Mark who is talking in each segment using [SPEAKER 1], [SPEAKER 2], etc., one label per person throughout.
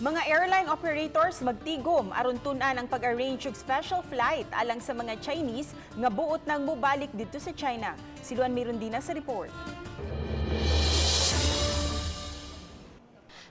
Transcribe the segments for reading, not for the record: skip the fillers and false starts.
[SPEAKER 1] Mga airline operators magtigom aron tun-an ang pag-arrange og special flight alang sa mga Chinese nga buot nang mobalik didto sa China. Si Luan Mirondina sa report.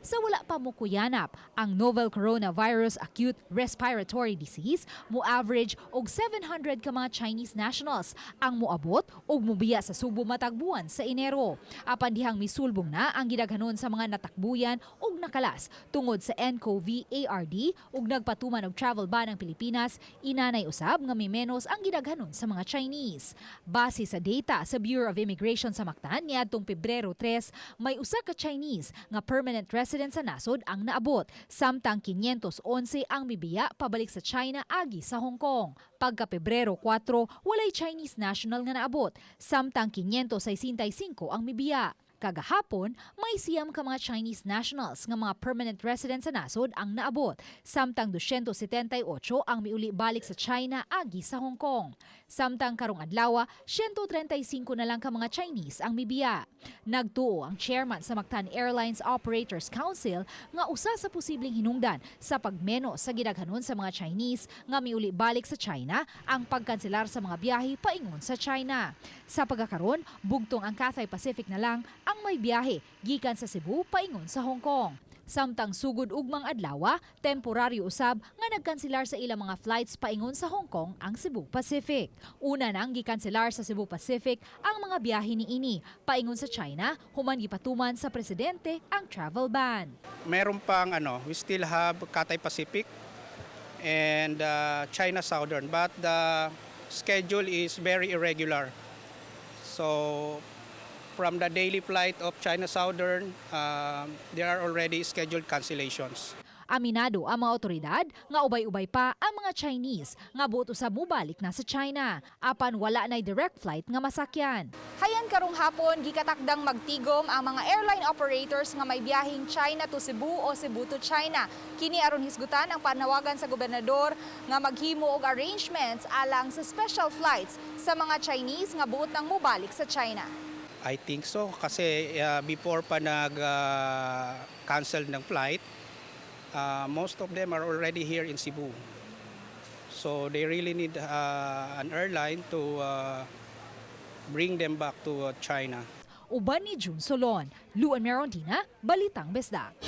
[SPEAKER 2] Sa wala pa mo kuyanap, ang novel coronavirus acute respiratory disease mo-average og 700 ka mga Chinese nationals ang moabot og mobiya sa Subo matag buwan sa Enero. Apan dihang misulbong na ang gidaghanon sa mga natakbuyan og nakalas tungod sa nCoV ARD ug nagpatuman og travel ban ang Pilipinas, inanay usab nga may menos ang gidaghanon sa mga Chinese. Base sa data sa Bureau of Immigration sa Mactan niadtong Pebrero 3, may usa ka Chinese nga permanent resident sa nasod ang naabot, samtang 511 ang mibiya pabalik sa China agi sa Hong Kong. Pagka Pebrero 4, walay Chinese national nga naabot, samtang 565 ang mibiya. Kagahapon, may siyam ka mga Chinese nationals nga mga permanent residents sa nasod ang naabot, samtang 278 ang miuli balik sa China agi sa Hong Kong. Samtang karong adlaw, 135 na lang ka mga Chinese ang mibiya. Nagtuo ang chairman sa Mactan Airlines Operators Council nga usa sa posibleng hinungdan sa pagmeno sa gidaghanon sa mga Chinese nga miuli balik sa China ang pagkanselar sa mga biyahe paingon sa China. Sa pagkakaron, bugtong ang Cathay Pacific na lang ang may biyahe gikan sa Cebu paingon sa Hong Kong. Samtang sugod ugmang adlaw, temporaryo usab nga nagkanselar sa ilang mga flights paingon sa Hong Kong ang Cebu Pacific. Una nang gikanselar sa Cebu Pacific ang mga biyahe niini paingon sa China human gipatuman sa presidente ang travel ban.
[SPEAKER 3] Meron pang we still have Cathay Pacific and China Southern, but the schedule is very irregular. So from the daily flight of China Southern, there are already scheduled cancellations.
[SPEAKER 2] Aminado ang mga otoridad nga ubay-ubay pa ang mga Chinese nga buot usab mobalik na sa China, apan wala nay direct flight nga masakyan.
[SPEAKER 4] Hayan karong hapon, gikatakdang magtigom ang mga airline operators nga may biyaheng China to Cebu o Cebu to China. Kini aron hisgutan ang panawagan sa gobernador nga maghimo og arrangements alang sa special flights sa mga Chinese nga buot nang mobalik sa China.
[SPEAKER 3] I think so kasi before pa nag-cancel ng flight, most of them are already here in Cebu. So they really need an airline to bring them back to China.
[SPEAKER 2] Uban ni June Solon, Luan Mirondina, Balitang Besdak.